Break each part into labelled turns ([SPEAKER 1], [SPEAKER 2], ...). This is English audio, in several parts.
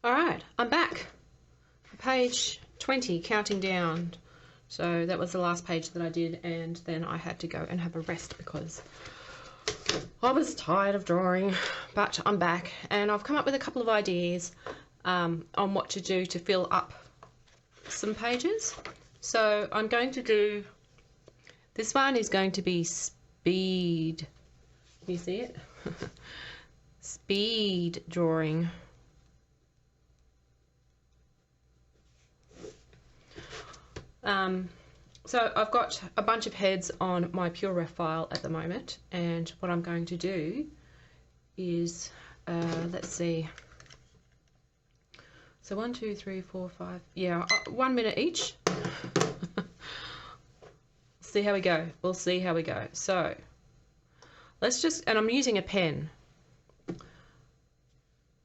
[SPEAKER 1] Alright, I'm back. Page 20, counting down. So that was the last page that I did, and then I had to go and have a rest because I was tired of drawing. But I'm back, and I've come up with a couple of ideas on what to do to fill up some pages. So I'm going to do, this one is going to be speed. Can you see it? Speed drawing. So I've got a bunch of heads on my PureRef file at the moment, and what I'm going to do is, let's see, so 1, 2, 3, 4, 5, yeah, 1 minute each. See how we go. We'll see how we go. So let's just, and I'm using a pen.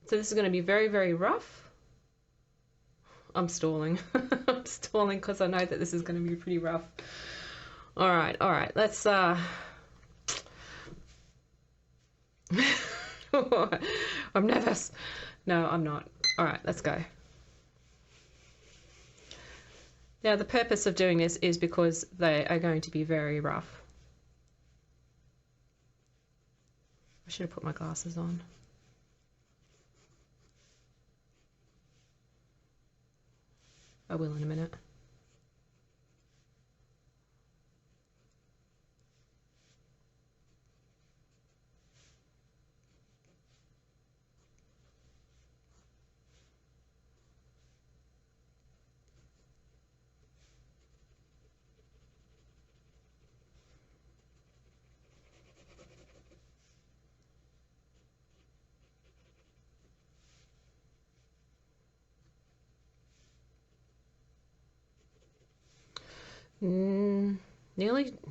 [SPEAKER 1] So this is going to be very, very rough. I'm stalling. I'm stalling because I know that this is going to be pretty rough. All right, let's I'm nervous. No, I'm not. All right, let's go. Now the purpose of doing this is because they are going to be very rough. I should have put my glasses on. I will in a minute.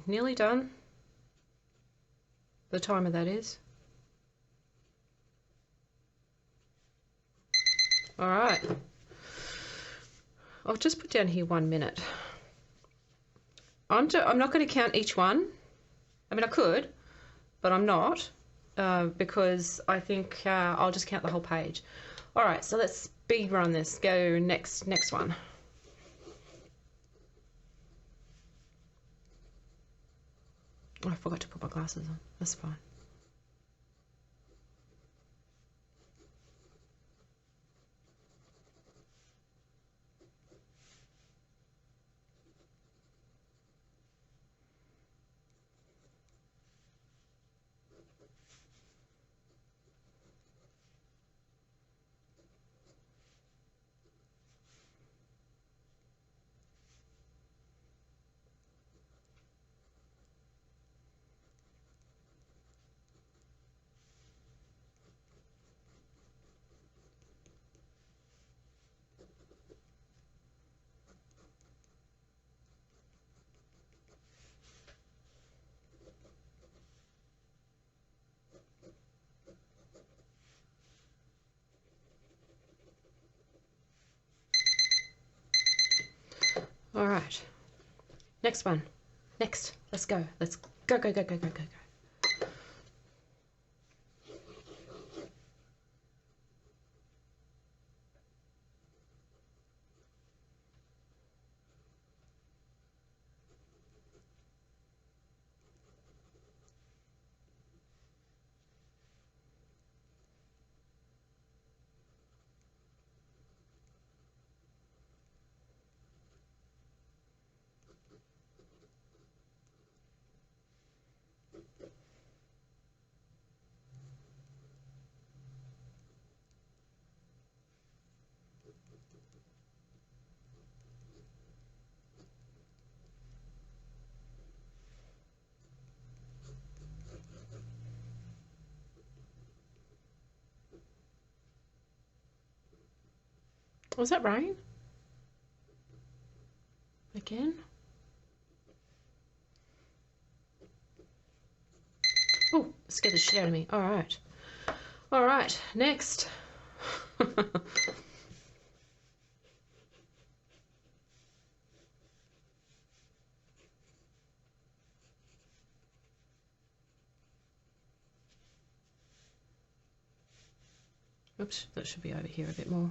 [SPEAKER 1] Nearly done. The timer, that is. All right. I'll just put down here 1 minute. I'm not going to count each one. I mean, I could, but I'm not, because I think I'll just count the whole page. All right, so let's speed run this. Go next one. Oh, I forgot to put my glasses on. That's fine. All right. Next one. Next. Let's go. Let's go, go, go, go, go, go, go. Was that rain? Again? Oh, scared the shit out of me. All right. All right, next. Oops, that should be over here a bit more.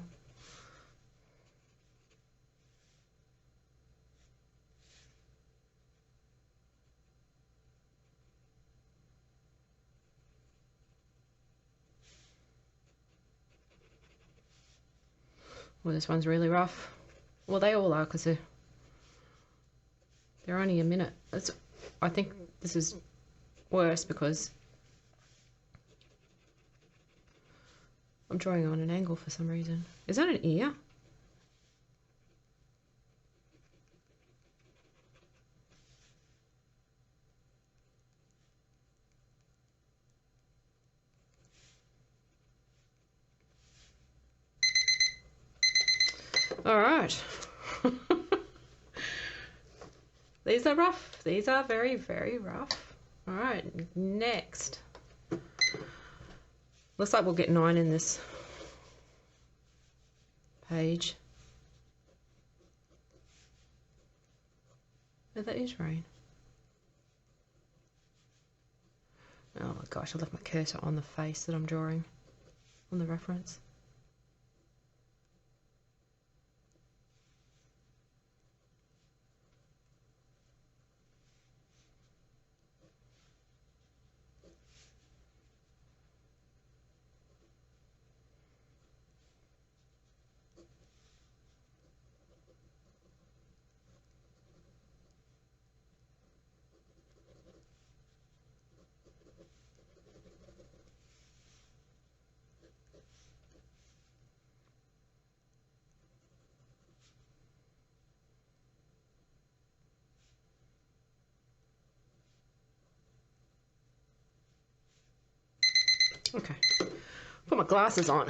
[SPEAKER 1] Well, this one's really rough. Well, they all are because they're only a minute. I think this is worse because I'm drawing on an angle for some reason. Is that an ear? All right. These are rough. These are very, very rough. All right, next. Looks like we'll get 9 in this page. Oh, that is rain. Oh my gosh, I left my cursor on the face that I'm drawing on the reference. Okay, put my glasses on.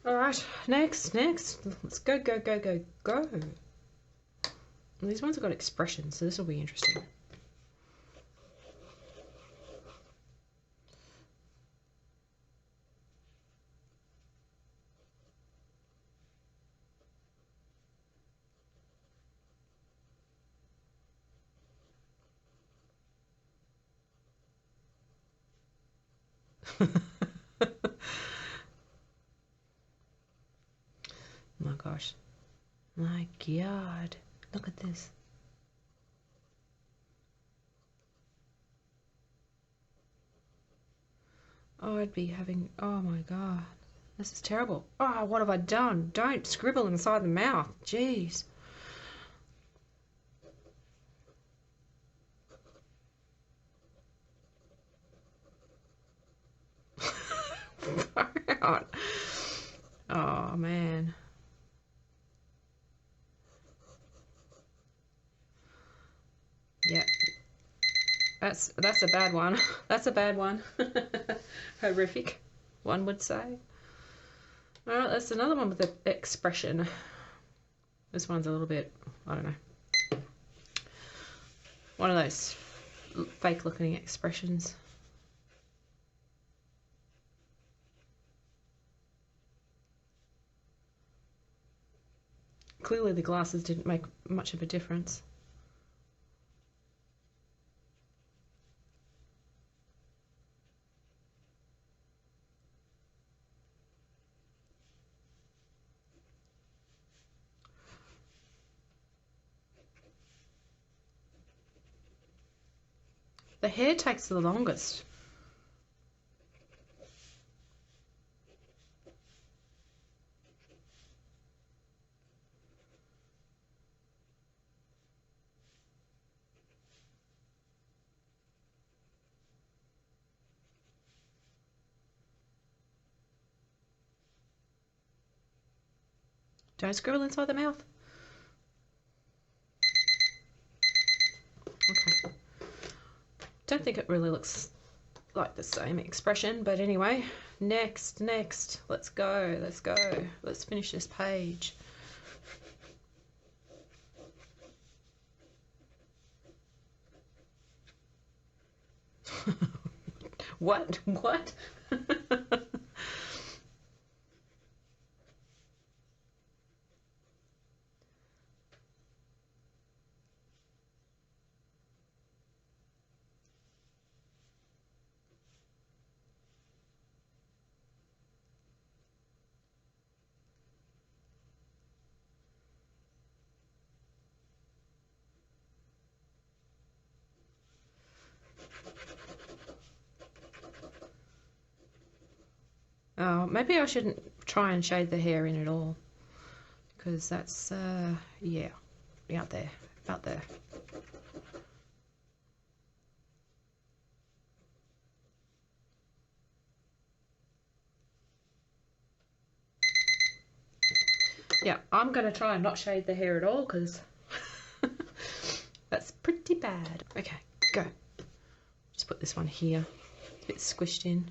[SPEAKER 1] All right, next. Let's go. And these ones have got expressions, so this will be interesting. My gosh. My God. Look at this. Oh, I'd be having... Oh my God. This is terrible. Oh, what have I done? Don't scribble inside the mouth. Jeez. Far out. Oh, man. Yeah. That's a bad one. That's a bad one. Horrific, one would say. All right, that's another one with the expression. This one's a little bit, I don't know, one of those fake looking expressions. Clearly the glasses didn't make much of a difference. The hair takes the longest. Don't scribble inside the mouth. Okay. Don't think it really looks like the same expression, but anyway, next. Let's go. Let's finish this page. What? Maybe I shouldn't try and shade the hair in at all, because that's, yeah, out there, out there. Yeah, I'm going to try and not shade the hair at all, because that's pretty bad. Okay, go. Just put this one here. It's a bit squished in.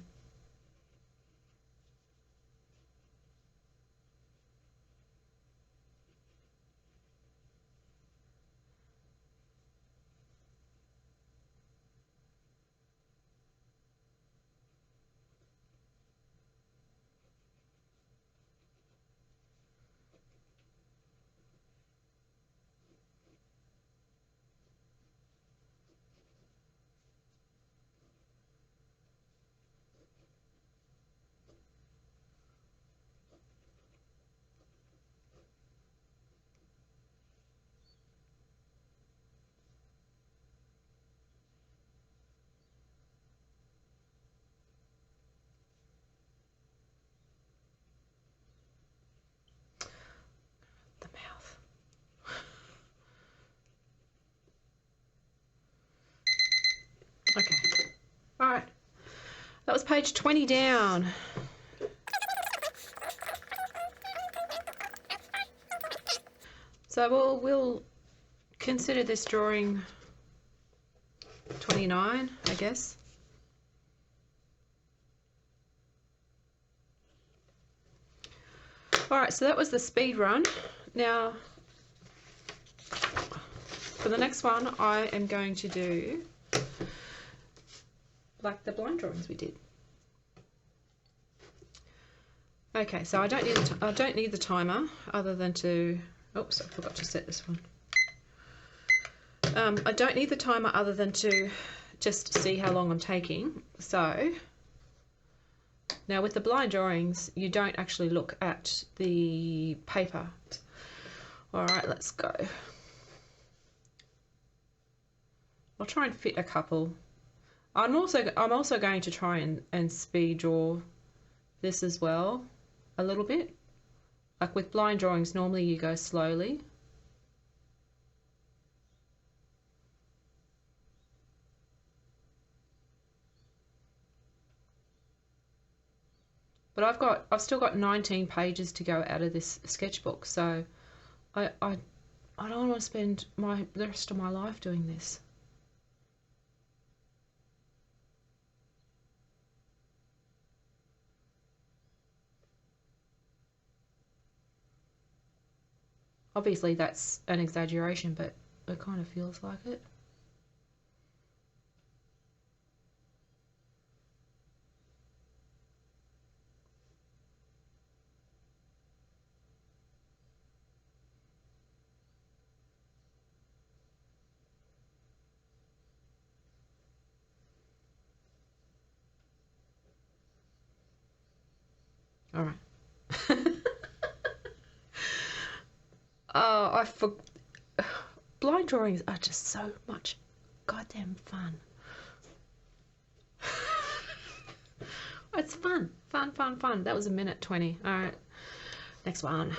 [SPEAKER 1] The mouth. Okay. All right. That was page 20 down. So we'll consider this drawing 29, I guess. All right, so that was the speed run. Now, for the next one, I am going to do like the blind drawings we did. Okay, so I don't need the timer other than to. Oops, I forgot to set this one. I don't need the timer other than to just see how long I'm taking. So now with the blind drawings, you don't actually look at the paper. All right, let's go. I'll try and fit a couple. I'm also going to try and speed draw this as well a little bit. Like with blind drawings, normally you go slowly. But I've still got 19 pages to go out of this sketchbook, so I don't want to spend the rest of my life doing this. Obviously that's an exaggeration, but it kind of feels like it. All right. Oh, blind drawings are just so much goddamn fun. It's fun. Fun. That was 1:20. All right. Next one.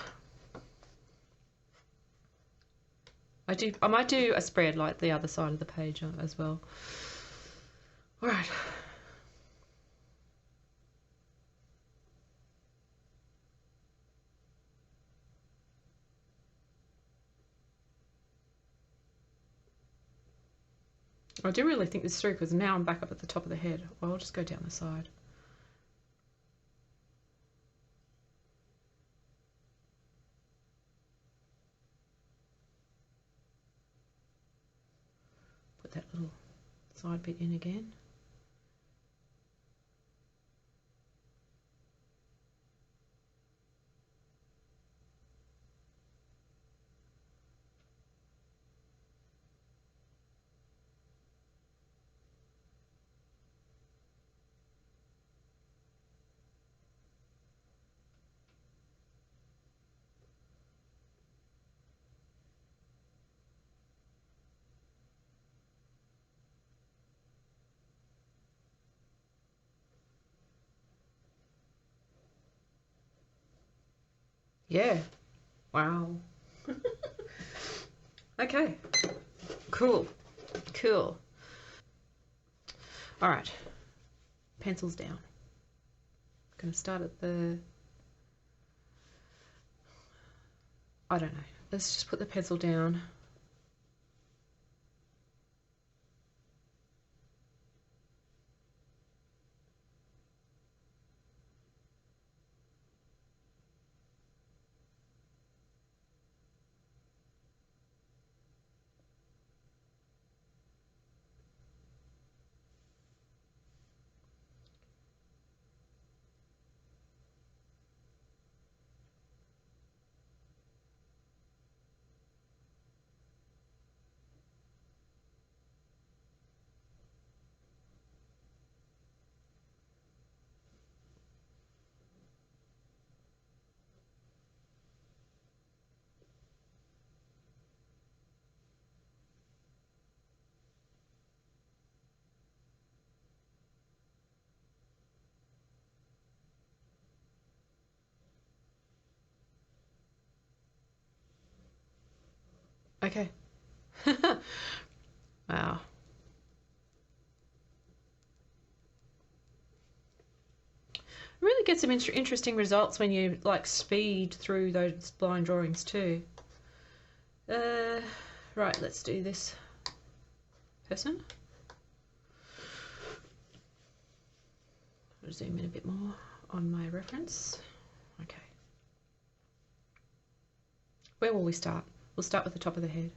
[SPEAKER 1] I might do a spread like the other side of the page as well. All right. I do really think this through, because now I'm back up at the top of the head. Well, I'll just go down the side. Put that little side bit in again. Yeah. Wow. Okay. Cool. Cool. All right. Pencils down. I'm going to start at the... I don't know. Let's just put the pencil down. Okay. Wow. Really get some interesting results when you like speed through those blind drawings too. Right, let's do this person. I'll zoom in a bit more on my reference. Okay. Where will we start? We'll start with the top of the head.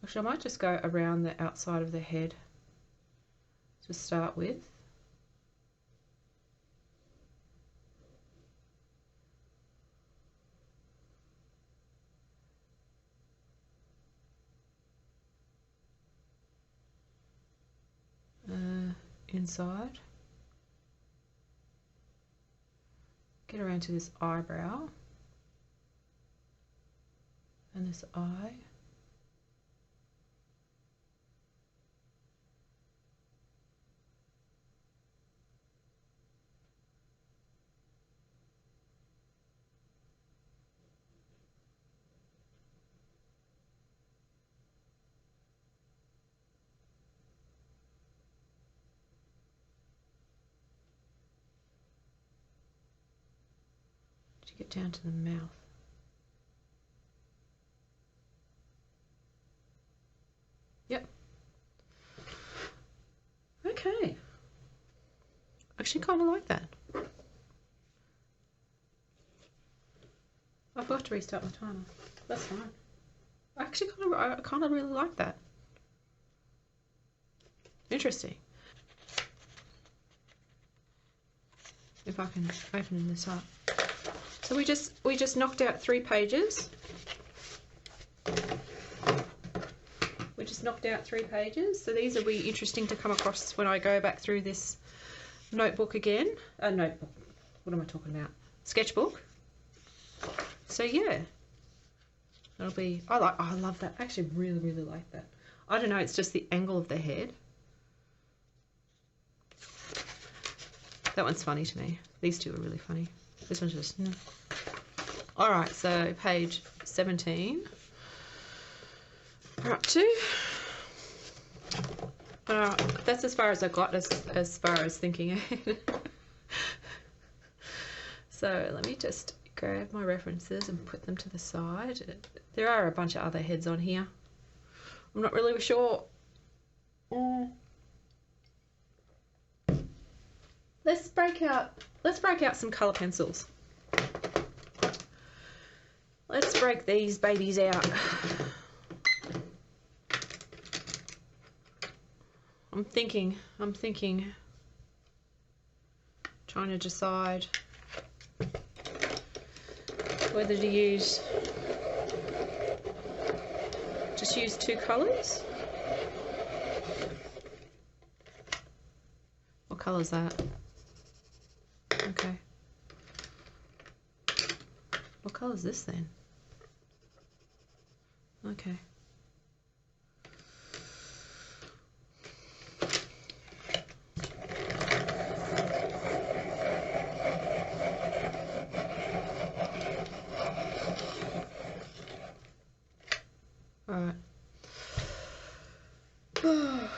[SPEAKER 1] Actually, I might just go around the outside of the head to start with. Inside. Get around to this eyebrow and this eye. To get down to the mouth. Yep. Okay. Actually kind of like that. I've got to restart my timer. That's fine. I kind of really like that. Interesting. If I can open this up. So we just knocked out 3 pages. We just knocked out 3 pages. So these will be interesting to come across when I go back through this notebook again. Notebook. What am I talking about? Sketchbook. So yeah. That'll be I love that. I actually really like that. I don't know, it's just the angle of the head. That one's funny to me. These two are really funny. This one's just... Alright, so page 17. We're up to... that's as far as I got as far as thinking ahead. So let me just grab my references and put them to the side. There are a bunch of other heads on here. I'm not really sure. Let's break out some colour pencils. Let's break these babies out. I'm thinking, trying to decide whether to just use 2 colours. What colour is that? Okay. What colour is this then? Okay.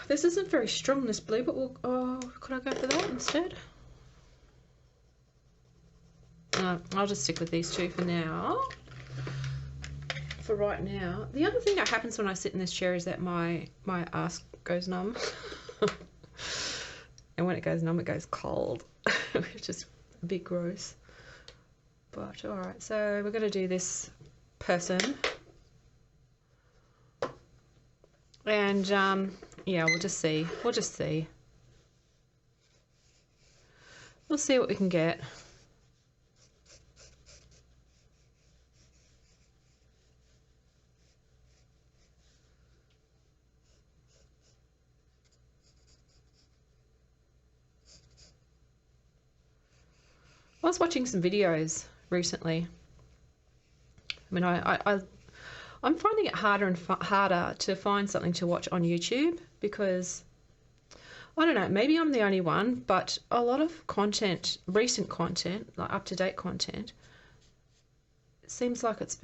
[SPEAKER 1] This isn't very strong, this blue, but we'll, could I go for that instead? No, I'll just stick with these two for now. For right now. The other thing that happens when I sit in this chair is that my ass goes numb. And when it goes numb, it goes cold, which is a bit gross. But alright, so we're going to do this person. And yeah, we'll just see. We'll just see. We'll see what we can get. I was watching some videos recently. I mean, I'm finding it harder and harder to find something to watch on YouTube because, I don't know, maybe I'm the only one, but a lot of content, recent content, like up-to-date content, it seems like it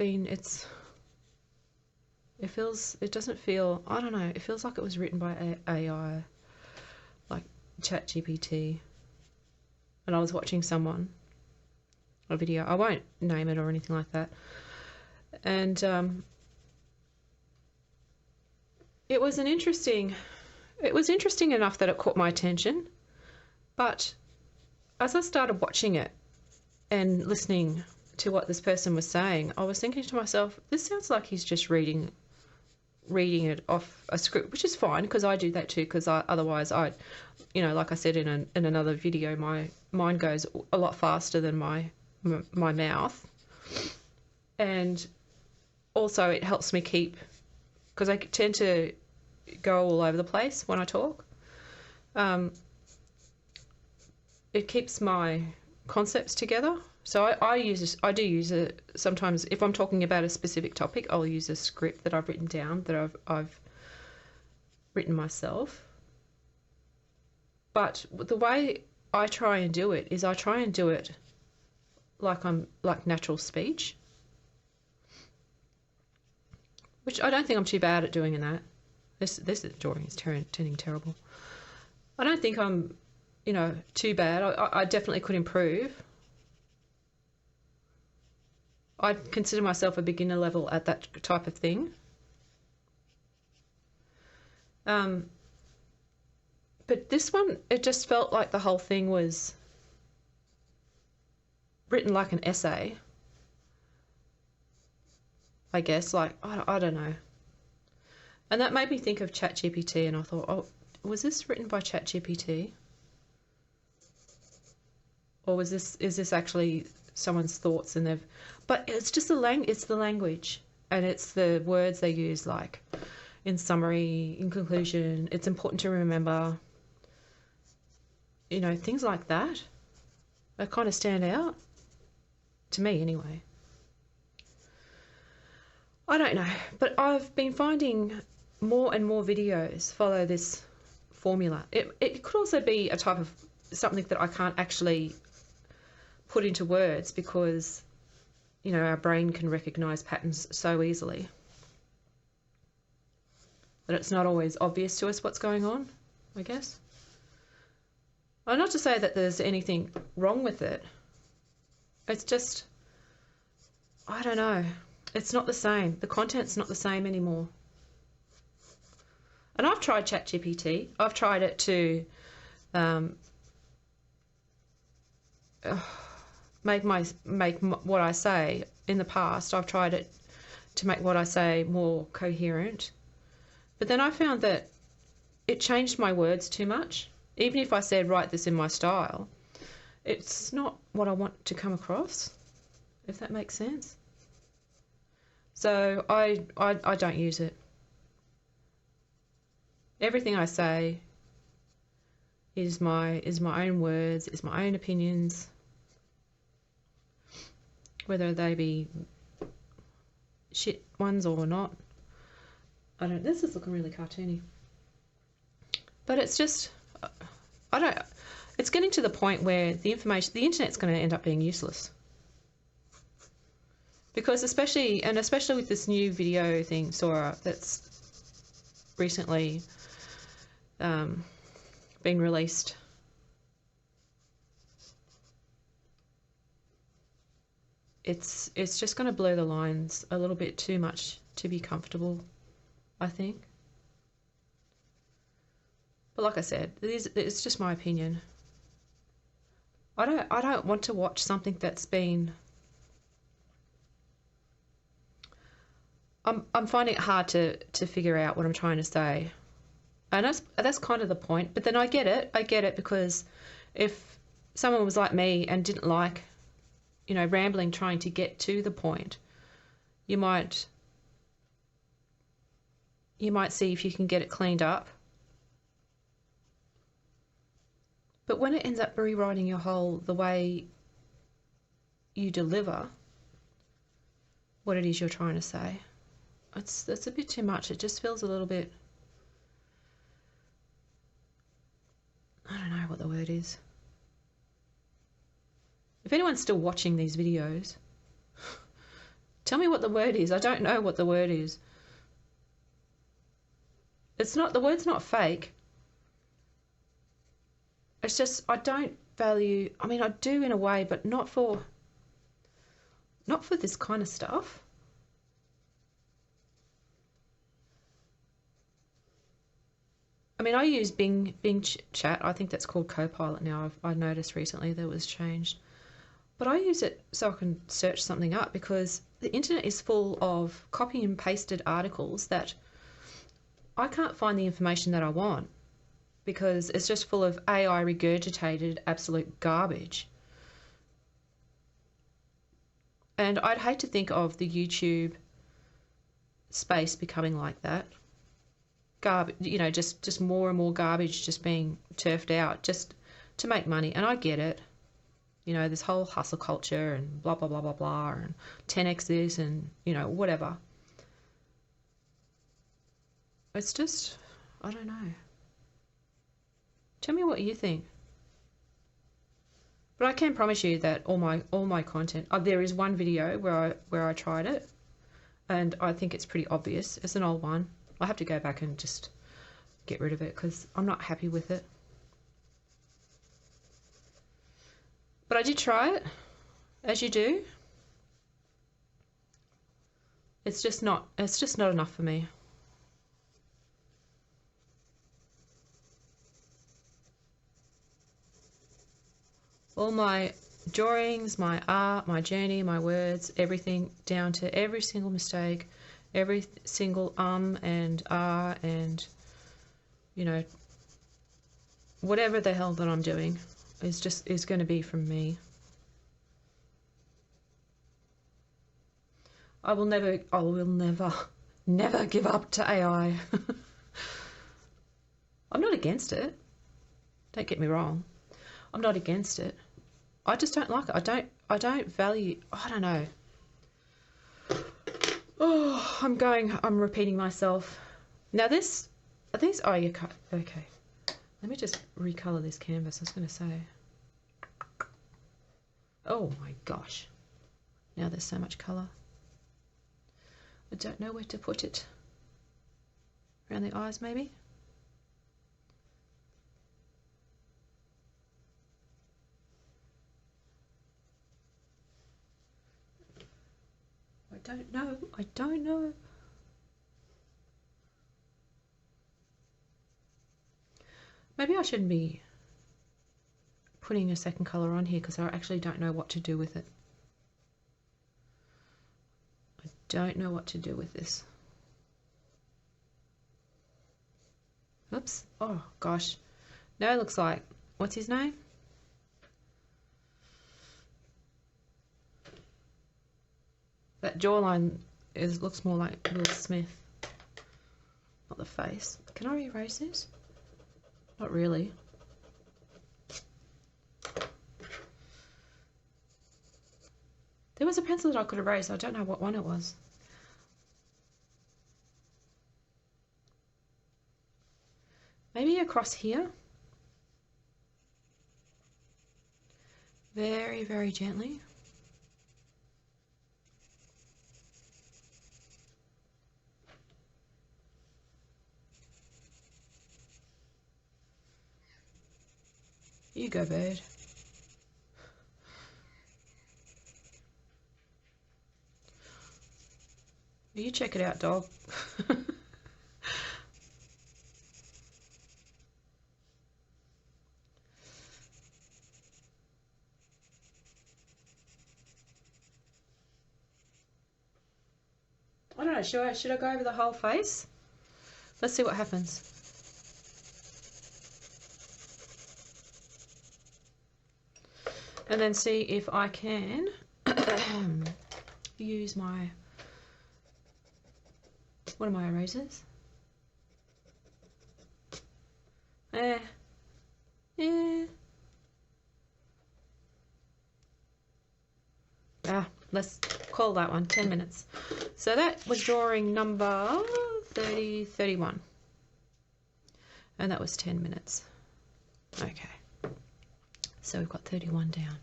[SPEAKER 1] doesn't feel, I don't know, it feels like it was written by AI, like ChatGPT. And I was watching a video, I won't name it or anything like that, and it was interesting enough that it caught my attention, but as I started watching it and listening to what this person was saying, I was thinking to myself, this sounds like he's just reading it off a script, which is fine because I do that too, because otherwise you know, like I said in another video, my mind goes a lot faster than my mouth, and also it helps me keep, because I tend to go all over the place when I talk. It keeps my concepts together. So I do use it sometimes if I'm talking about a specific topic. I'll use a script that I've written down, that I've written myself. But the way I try and do it is I try and do it like natural speech, which I don't think I'm too bad at doing in that. This drawing is turning terrible. I don't think I'm, you know, too bad. I definitely could improve. I'd consider myself a beginner level at that type of thing. But this one, it just felt like the whole thing was written like an essay, I guess, like, I don't know. And that made me think of ChatGPT, and I thought, oh, was this written by ChatGPT? Or is this actually someone's thoughts, and but it's just it's the language, and it's the words they use, like in summary, in conclusion, it's important to remember, you know, things like that. They kind of stand out. To me, anyway. I don't know, but I've been finding more and more videos follow this formula. It could also be a type of something that I can't actually put into words because, you know, our brain can recognise patterns so easily that it's not always obvious to us what's going on, I guess. Well, not to say that there's anything wrong with it. It's just, I don't know. It's not the same. The content's not the same anymore. And I've tried ChatGPT. I've tried it to make what I say in the past. I've tried it to make what I say more coherent. But then I found that it changed my words too much. Even if I said, write this in my style, it's not what I want to come across, if that makes sense. So I don't use it. Everything I say is my own words, is my own opinions, whether they be shit ones or not. This is looking really cartoony. But it's just, it's getting to the point where the internet's going to end up being useless. Because especially with this new video thing, Sora, that's recently been released. It's just going to blur the lines a little bit too much to be comfortable, I think. But like I said, it's just my opinion. I don't want to watch something that's been. I'm finding it hard to figure out what I'm trying to say, and that's kind of the point. But then I get it because if someone was like me and didn't like, rambling, trying to get to the point, you might see if you can get it cleaned up. But when it ends up rewriting the way you deliver what it is you're trying to say, that's a bit too much. It just feels a little bit, I don't know what the word is. If anyone's still watching these videos, tell me what the word is. I don't know what the word is. The word's not fake. It's just, I don't value, I mean, I do in a way, but not for this kind of stuff. I mean, I use Bing Chat. I think that's called Copilot now. I noticed recently that was changed. But I use it so I can search something up, because the internet is full of copy and pasted articles that I can't find the information that I want, because it's just full of AI regurgitated absolute garbage. And I'd hate to think of the YouTube space becoming like that. Garbage, just more and more garbage just being turfed out just to make money. And I get it. This whole hustle culture and blah, blah, blah, blah, blah, and 10x this and, whatever. It's just, I don't know. Tell me what you think. But I can promise you that all my content, there is one video where I tried it, and I think it's pretty obvious. It's an old one. I have to go back and just get rid of it because I'm not happy with it. But I did try it, as you do. It's just not enough for me. All my drawings, my art, my journey, my words, everything, down to every single mistake, every single and and whatever the hell that I'm doing is going to be from me. I will never give up to AI. I'm not against it. Don't get me wrong. I'm not against it. I just don't like it. I don't value, I don't know. Oh, I'm repeating myself. Now this, oh, you cut, okay. Let me just recolor this canvas, I was going to say. Oh my gosh. Now there's so much color. I don't know where to put it. Around the eyes, maybe? I don't know. Maybe I shouldn't be putting a second colour on here because I actually don't know what to do with it. I don't know what to do with this. Oops. Oh gosh. Now it looks like, what's his name? That jawline looks more like Will Smith. Not the face. Can I erase this? Not really. There was a pencil that I could erase. I don't know what one it was. Maybe across here. Very, very gently. You go, bird. You check it out, dog. I don't know, should I go over the whole face? Let's see what happens. And then see if I can use my, what are my erasers? Let's call that one 10 minutes. So that was drawing number 31. And that was 10 minutes. Okay. So we've got 31 down.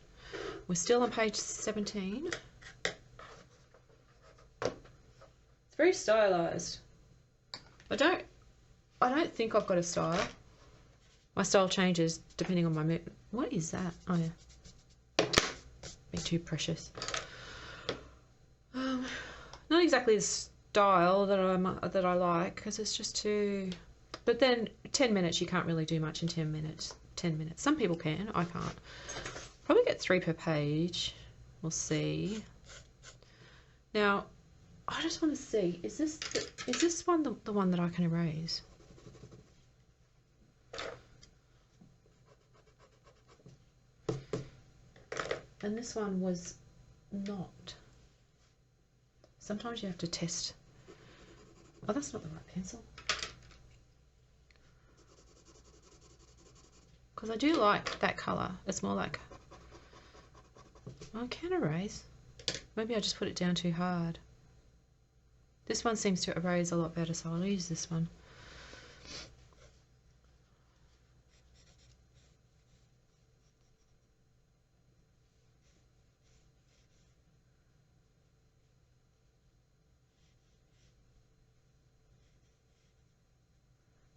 [SPEAKER 1] We're still on page 17. It's very stylized. I don't think I've got a style. My style changes depending on my mood. What is that? Oh yeah. Be too precious. Not exactly the style that I like, because it's just too. But then 10 minutes, you can't really do much in 10 minutes. 10 minutes. Some people can. I can't. Probably get 3 per page. We'll see. Now, I just want to see. Is this one the one that I can erase? And this one was not. Sometimes you have to test. Oh, that's not the right pencil. Because I do like that colour. It's more like, I can erase. Maybe I just put it down too hard. This one seems to erase a lot better, so I'll use this one.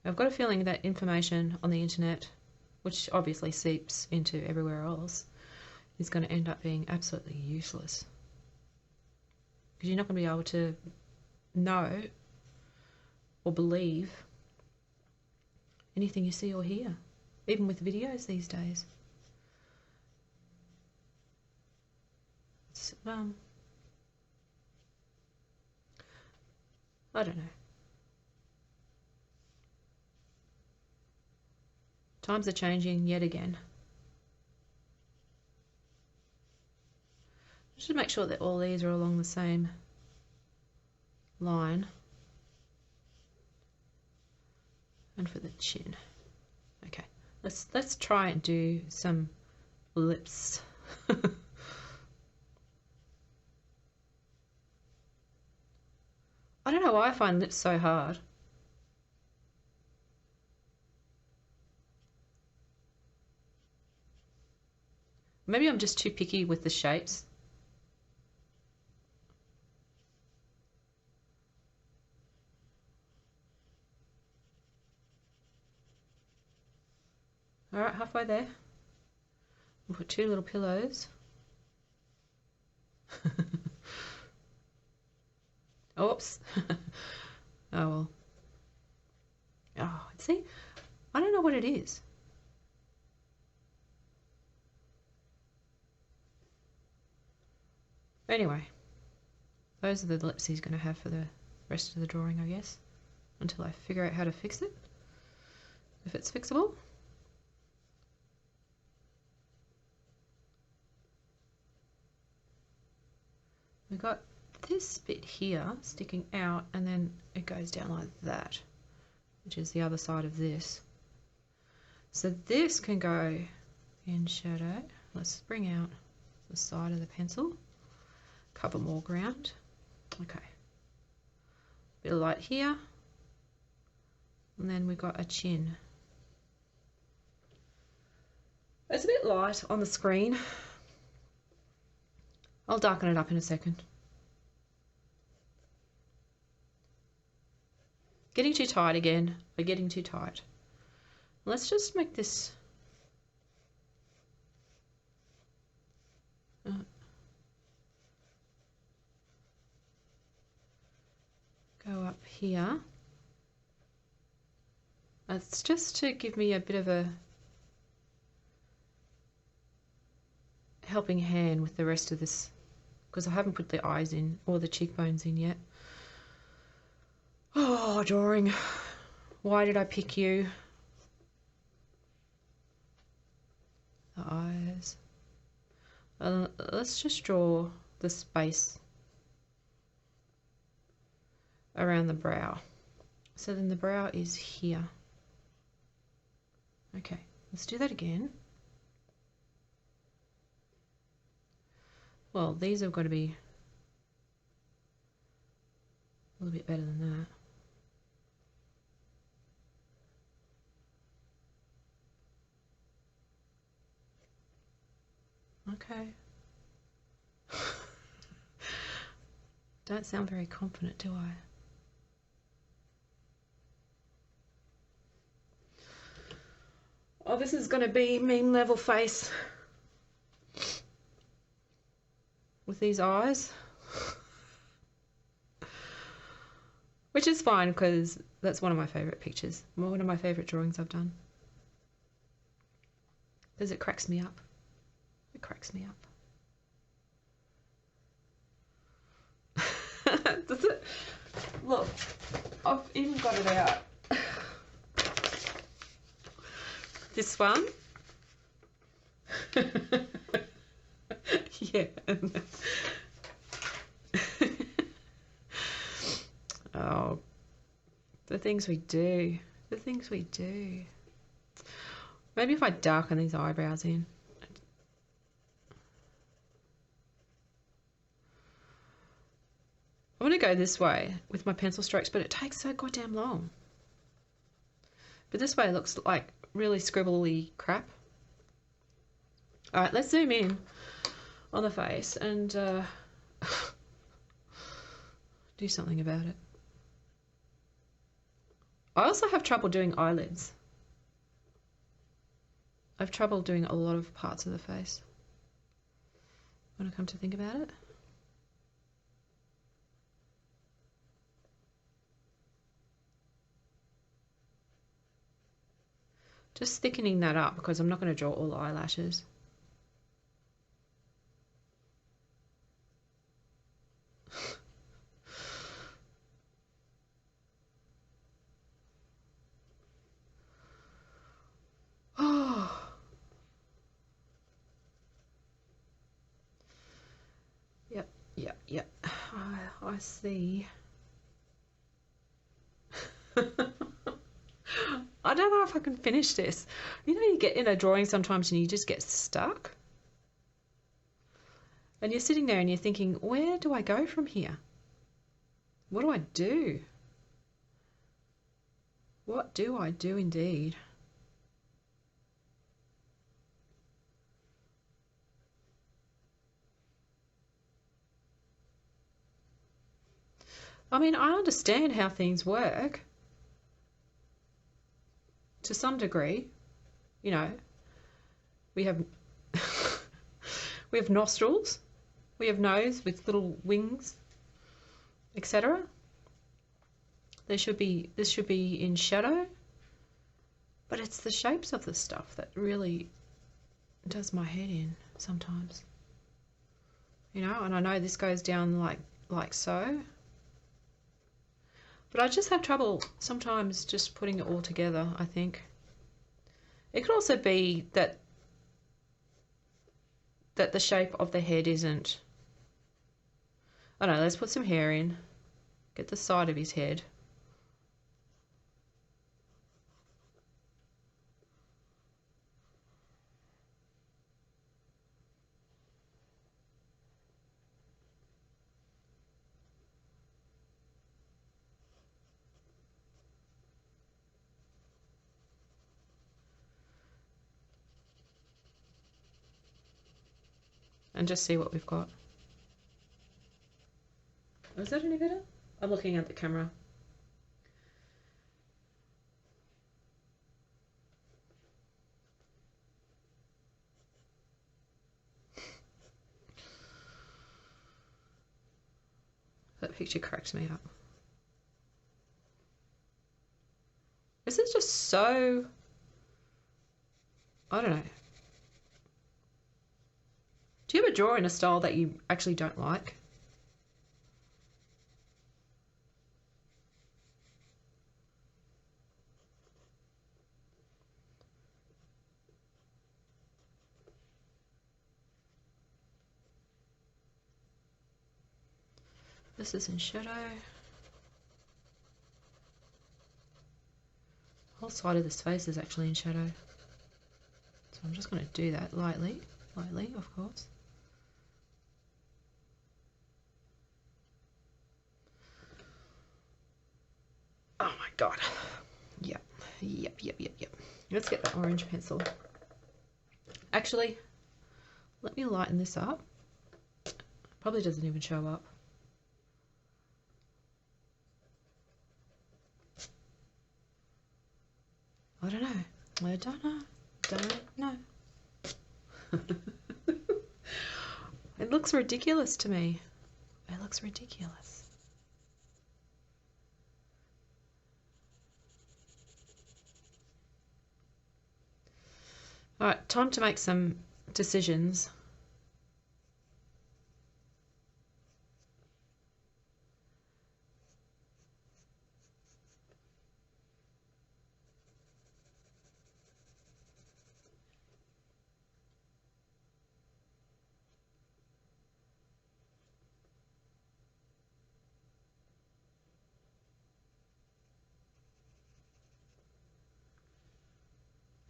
[SPEAKER 1] I've got a feeling that information on the internet, which obviously seeps into everywhere else, is going to end up being absolutely useless. Because you're not going to be able to know or believe anything you see or hear, even with videos these days. It's, I don't know. Times are changing yet again. Just to make sure that all these are along the same line. And for the chin. Okay, let's try and do some lips. I don't know why I find lips so hard. Maybe I'm just too picky with the shapes. All right, halfway there. We'll put 2 little pillows. Oops. Oh well. Oh, see, I don't know what it is. Anyway, those are the lips he's going to have for the rest of the drawing, I guess, until I figure out how to fix it, if it's fixable. We've got this bit here sticking out, and then it goes down like that, which is the other side of this. So this can go in shadow. Let's bring out the side of the pencil. Cover more ground. Okay. Bit of light here. And then we've got a chin. It's a bit light on the screen. I'll darken it up in a second. Getting too tight again. We're getting too tight. Let's just make this here. It's just to give me a bit of a helping hand with the rest of this, because I haven't put the eyes in or the cheekbones in yet. Oh, drawing. Why did I pick you? The eyes. Let's just draw the space around the brow. So then the brow is here. Okay, let's do that again. Well, these have got to be a little bit better than that. Okay. Don't sound very confident, do I? Oh, this is going to be meme level face with these eyes. Which is fine, because that's one of my favourite pictures. One of my favourite drawings I've done. Because it cracks me up. It cracks me up. Does it? Look, I've even got it out. This one. Yeah. Oh, the things we do. The things we do. Maybe if I darken these eyebrows in. I want to go this way with my pencil strokes, but it takes so goddamn long. But this way it looks like really scribbly crap. Alright, let's zoom in on the face and do something about it. I also have trouble doing eyelids. I have trouble doing a lot of parts of the face when I come to think about it. Just thickening that up, because I'm not going to draw all the eyelashes. Oh. Yep. I see. I don't know if I can finish this. You know, you get in a drawing sometimes and you just get stuck. And you're sitting there and you're thinking, where do I go from here? What do I do? What do I do indeed? I mean, I understand how things work to some degree. You know, we have we have nostrils, we have nose with little wings, etc. This should be in shadow, but it's the shapes of the stuff that really does my head in sometimes. You know, and I know this goes down like so. But I just have trouble sometimes just putting it all together, I think. It could also be that the shape of the head isn't... I don't know, let's put some hair in. Get the side of his head. And just see what we've got. Is that any better? I'm looking at the camera. That picture cracks me up. so, I don't know. Do you ever draw in a style that you actually don't like? This is in shadow. The whole side of this face is actually in shadow. So I'm just going to do that lightly, of course. Oh my god. Yep. Let's get that orange pencil. Actually, let me lighten this up. Probably doesn't even show up. I don't know. It looks ridiculous to me. It looks ridiculous. All right, time to make some decisions.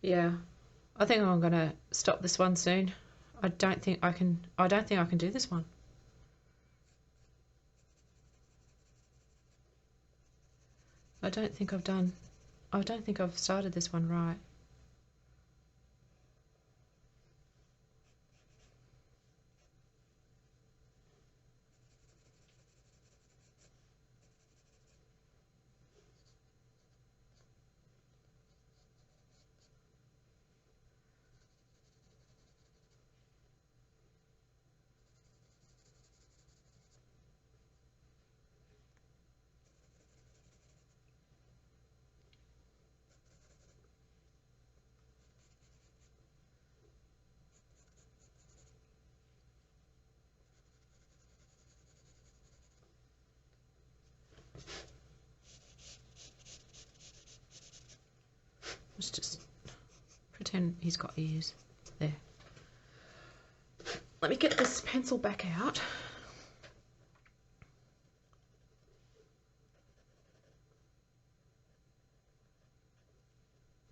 [SPEAKER 1] Yeah, I think I'm gonna stop this one soon. I don't think I can do this one. I don't think I've started this one right. Let's just pretend he's got ears. There. Let me get this pencil back out.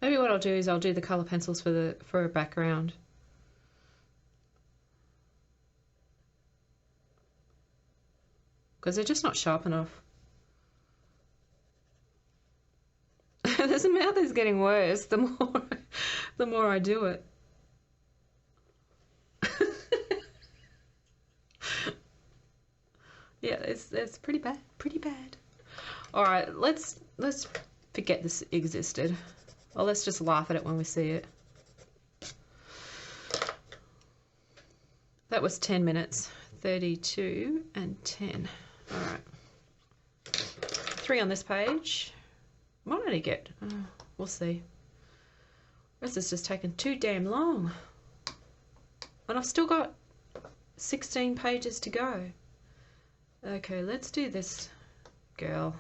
[SPEAKER 1] Maybe what I'll do is I'll do the colour pencils for a background. Because they're just not sharp enough. This mouth is getting worse the more I do it. Yeah, it's pretty bad. All right, let's forget this existed. Or let's just laugh at it when we see it. That was 10 minutes. 32 and 10. All right. 3 on this page. Might only get, we'll see. This is just taking too damn long. And I've still got 16 pages to go. Okay, let's do this girl.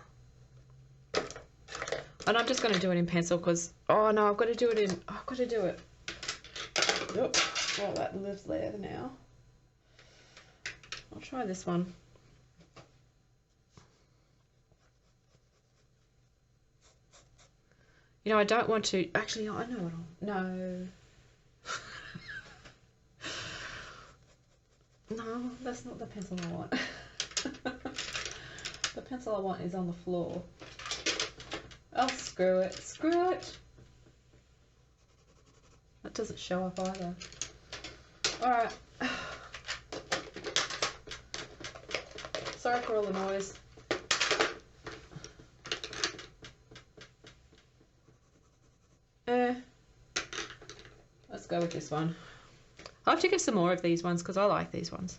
[SPEAKER 1] And I'm just going to do it in pencil because, oh no, I've got to do it. Yep. Oh, that lives there now. I'll try this one. You know, I don't want to, actually, I know what no. No, that's not the pencil I want. The pencil I want is on the floor. Oh, screw it. That doesn't show up either. Alright. Sorry for all the noise. Let's go with this one. I'll have to get some more of these ones because I like these ones.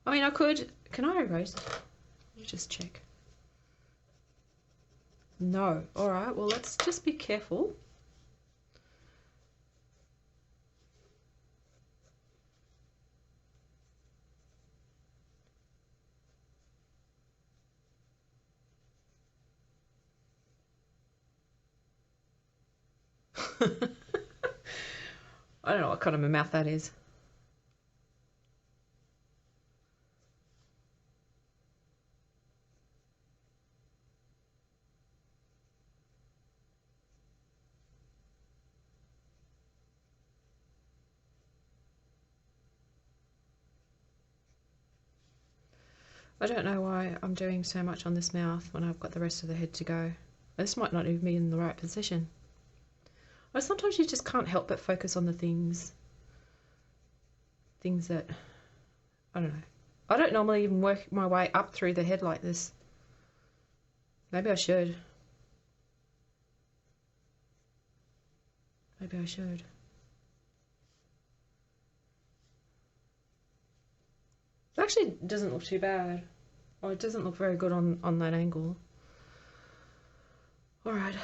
[SPEAKER 1] I mean, I could... Can I erase it? Let me just check. No. Alright, well, let's just be careful. I don't know what kind of a mouth that is. I don't know why I'm doing so much on this mouth when I've got the rest of the head to go. This might not even be in the right position. Or sometimes you just can't help but focus on the things that, I don't know. I don't normally even work my way up through the head like this. Maybe I should. Maybe I should. It actually doesn't look too bad. Oh, it doesn't look very good on that angle. Alright.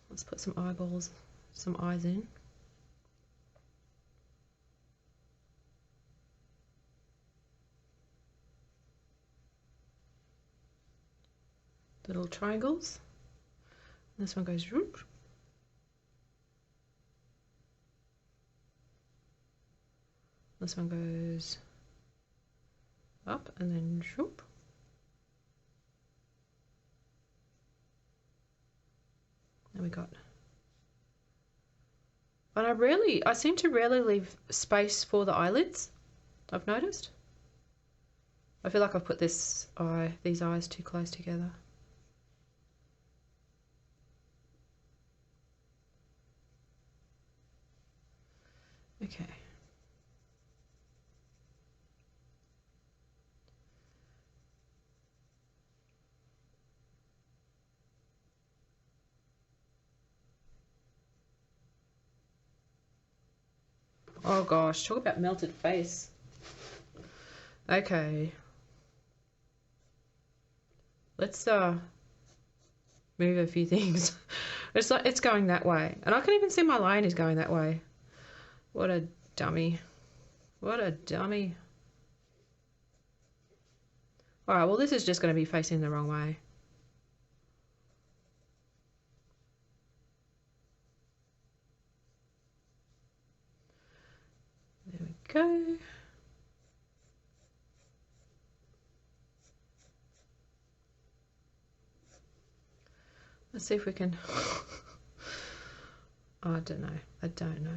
[SPEAKER 1] Let's put some eyeballs, some eyes in. Little triangles. This one goes whoop. This one goes up and then whoop. There we got. And I seem to rarely leave space for the eyelids, I've noticed. I feel like I've put these eyes too close together. Okay. Oh gosh, talk about melted face. Okay. Let's move a few things. It's like it's going that way. And I can even see my line is going that way. What a dummy. What a dummy. Alright, well this is just going to be facing the wrong way. There we go. Let's see if we can... Oh, I don't know. I don't know.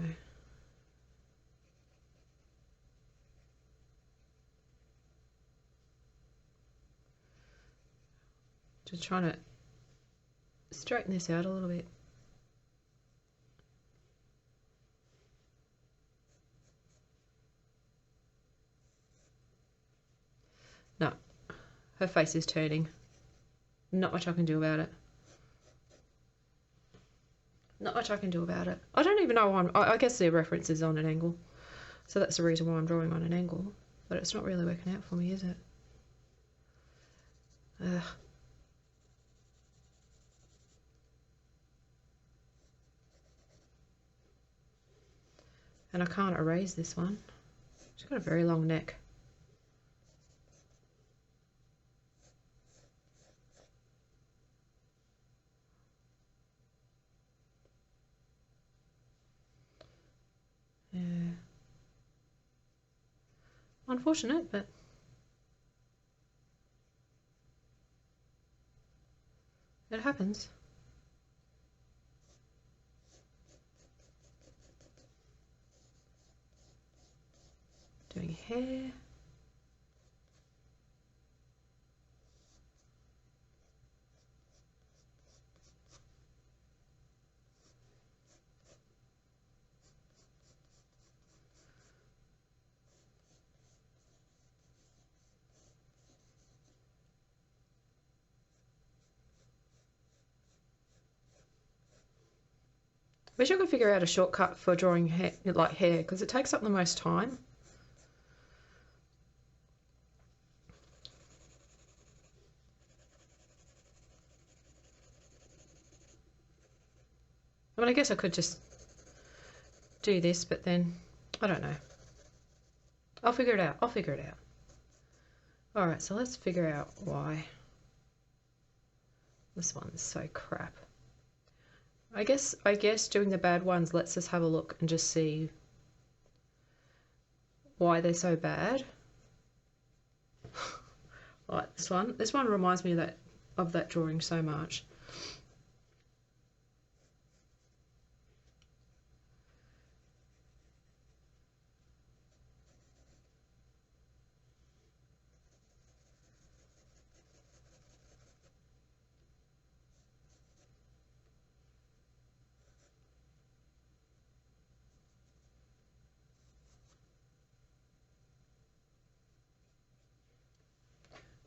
[SPEAKER 1] Just trying to straighten this out a little bit. No, her face is turning. Not much I can do about it. Not much I can do about it. I don't even know why I guess the reference is on an angle. So that's the reason why I'm drawing on an angle. But it's not really working out for me, is it? Ugh. And I can't erase this one. She's got a very long neck. Yeah. Unfortunate, but it happens. Doing hair. Wish I could figure out a shortcut for drawing hair, like hair, because it takes up the most time. mean, I guess I could just do this, but then I don't know. I'll figure it out. I'll figure it out. All right, so let's figure out why this one's so crap. I guess doing the bad ones lets us have a look and just see why they're so bad. Like this one. This one reminds me of that drawing so much.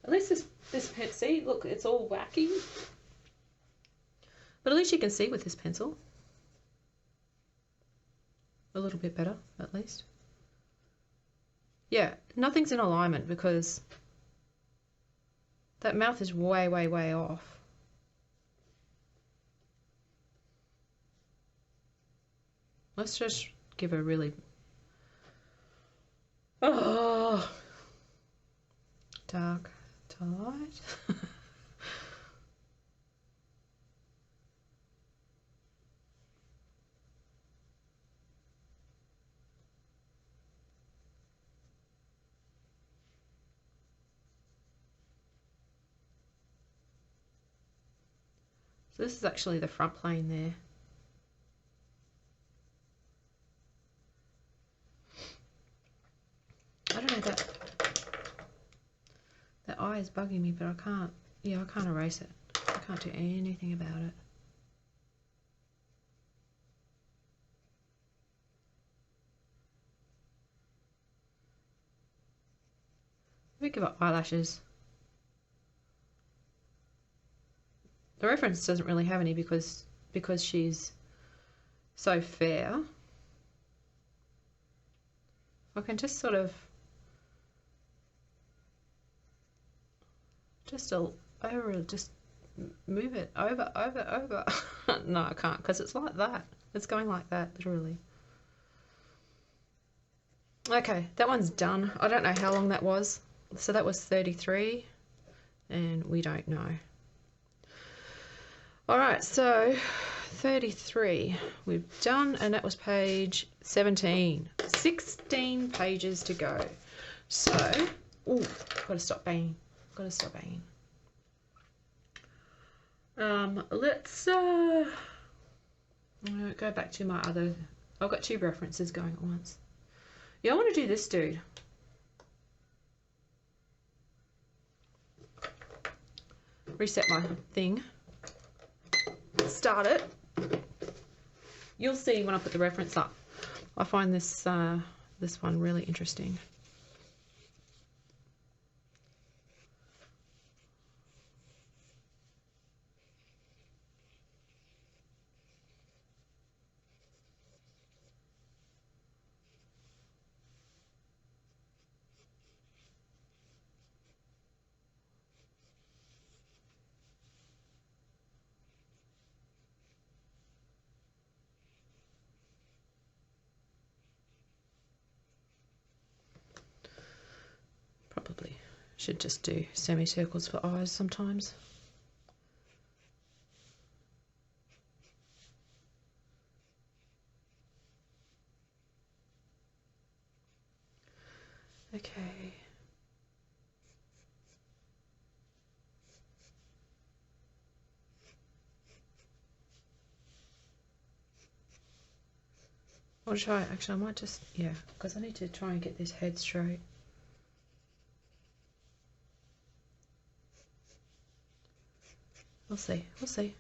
[SPEAKER 1] At least this pen, see, look, it's all wacky. But at least you can see with this pencil. A little bit better, at least. Yeah, nothing's in alignment because that mouth is way, way, way off. Let's just give a really... Oh! Dark to light. So this is actually the front plane there. I don't know, that eye is bugging me, but I can't, yeah, I can't erase it. I can't do anything about it. Let me give up eyelashes. The reference doesn't really have any because she's so fair. I can just sort of just move it over. No, I can't because it's like that. It's going like that, literally. Okay, that one's done. I don't know how long that was. So that was 33 and we don't know. All right, so 33 we've done, and that was page 17. 16 pages to go. So, ooh, gotta stop banging. Gotta stop banging. Let's go back to my other. I've got two references going at once. Yeah, I want to do this dude. Reset my thing. Start it. You'll see when I put the reference up. I find this this one really interesting. Probably should just do semicircles for eyes sometimes. Okay. I'll try, actually I might just, yeah, because I need to try and get this head straight. We'll see, we'll see.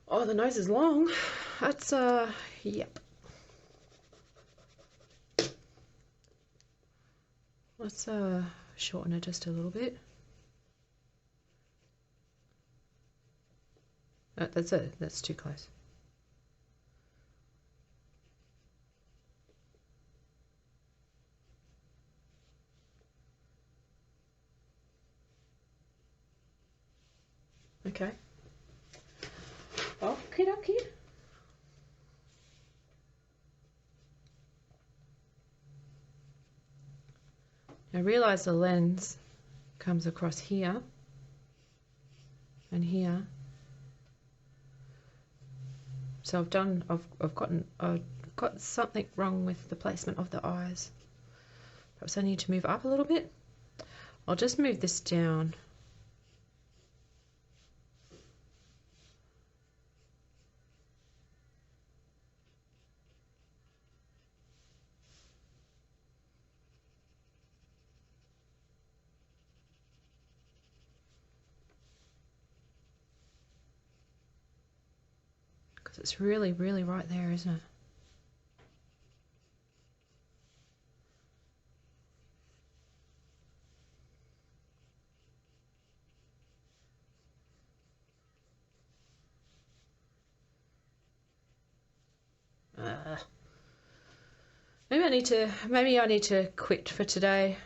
[SPEAKER 1] Oh, the nose is long. That's, yep. Let's, shorten it just a little bit. That's it, that's too close. Okay. Okie dokie. Now realise the lens comes across here and here. So I've got something wrong with the placement of the eyes. Perhaps I need to move up a little bit. I'll just move this down. Because it's really, really right there, isn't it? Maybe I need to quit for today.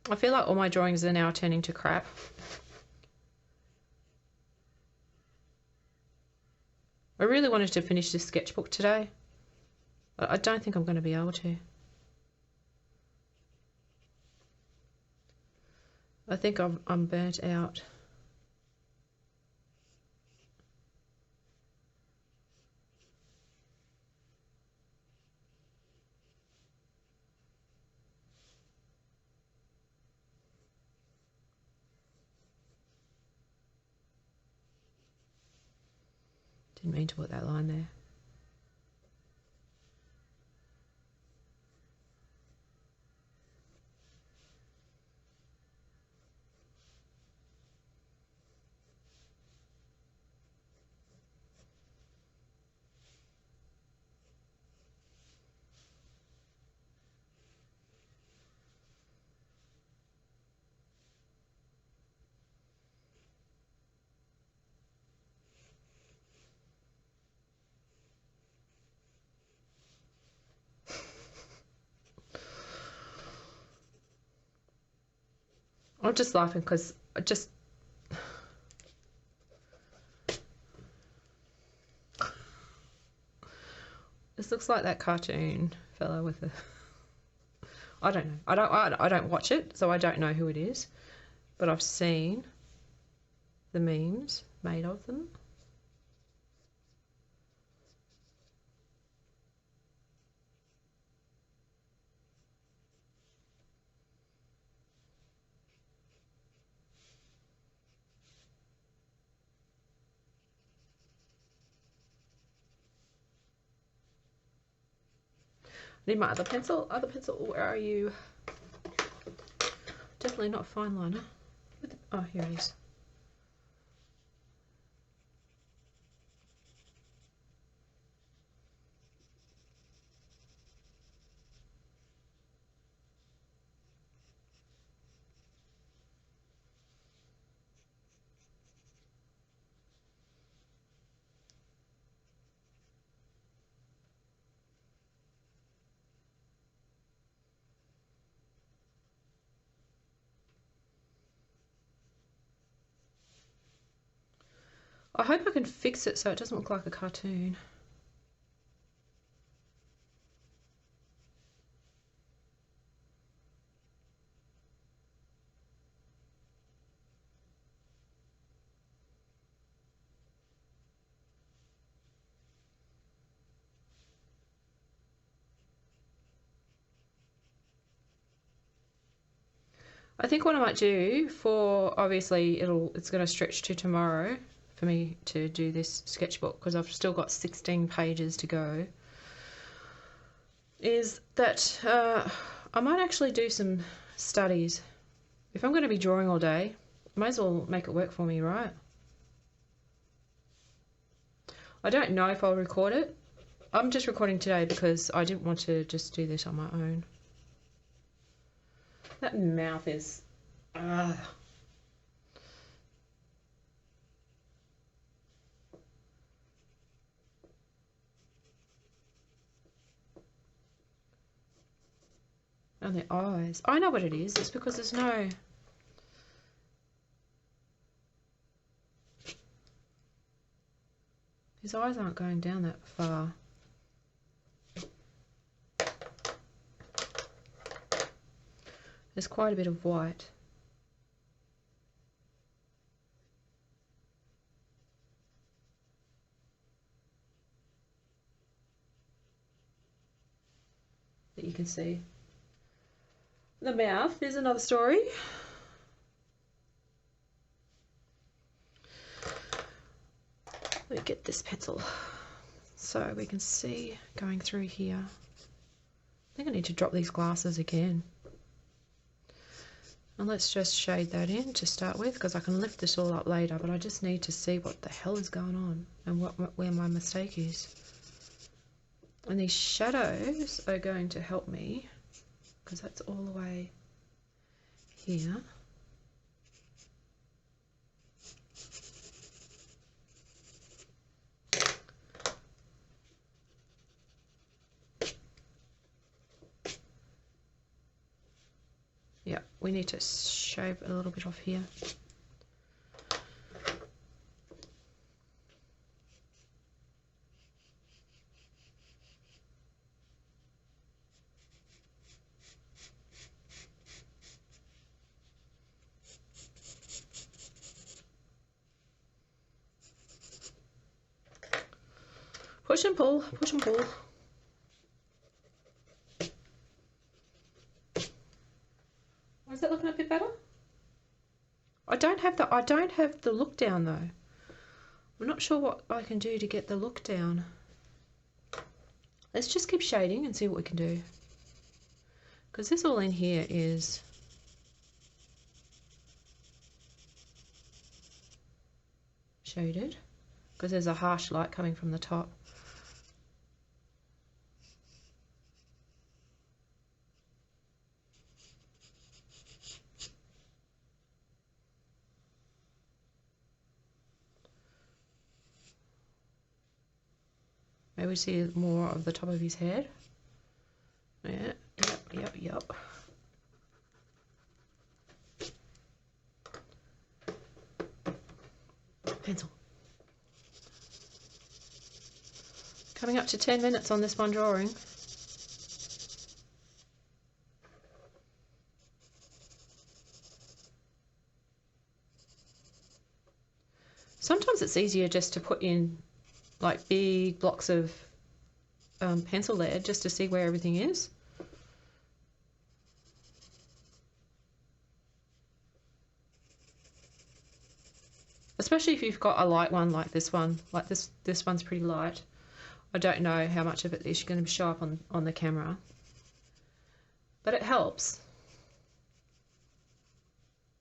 [SPEAKER 1] I feel like all my drawings are now turning to crap. I really wanted to finish this sketchbook today. I don't think I'm going to be able to. I think I'm burnt out. Didn't mean to put that line there. I'm just laughing because this looks like that cartoon fella with a... I don't know. I don't watch it, so I don't know who it is. But I've seen the memes made of them. I need my other pencil. Other pencil, where are you? Definitely not a fine liner. Oh, here it is. I hope I can fix it so it doesn't look like a cartoon. I think what I might do for, obviously it's going to stretch to tomorrow for me to do this sketchbook because I've still got 16 pages to go, is that I might actually do some studies. If I'm going to be drawing all day, might as well make it work for me, right? I don't know if I'll record it. I'm just recording today because I didn't want to just do this on my own. That mouth is... And the eyes. I know what it is. It's because there's no... His eyes aren't going down that far. There's quite a bit of white. That you can see. The mouth is another story. Let me get this pencil so we can see going through here. I think I need to drop these glasses again. And let's just shade that in to start with, because I can lift this all up later, but I just need to see what the hell is going on and where my mistake is. And these shadows are going to help me, because that's all the way here. Yeah, we need to shave a little bit off here. Push and pull, push and pull. Is that looking a bit better? I don't have the look down though. I'm not sure what I can do to get the look down. Let's just keep shading and see what we can do. Because this all in here is shaded, because there's a harsh light coming from the top. Maybe we see more of the top of his head. Yeah, yep. Pencil. Coming up to 10 minutes on this one drawing. Sometimes it's easier just to put in like big blocks of pencil there just to see where everything is. Especially if you've got a light one like this one. Like this one's pretty light. I don't know how much of it is going to show up on the camera, but it helps.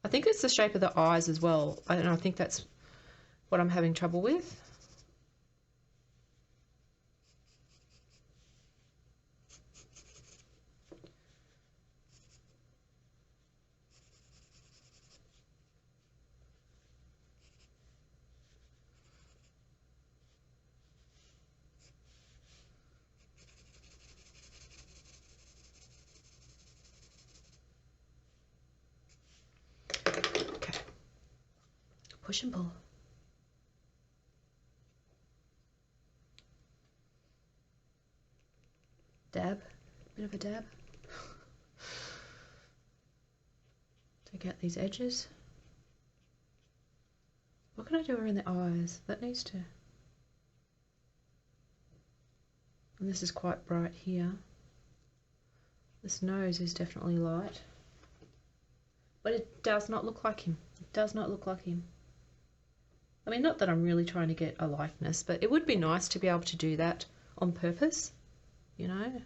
[SPEAKER 1] I think it's the shape of the eyes as well, and I think that's what I'm having trouble with. Okay. Push and pull. Dab, bit of a dab. Take out these edges. What can I do around the eyes? That needs to... And this is quite bright here. This nose is definitely light. But it does not look like him. It does not look like him. I mean, not that I'm really trying to get a likeness, but it would be nice to be able to do that on purpose, you know?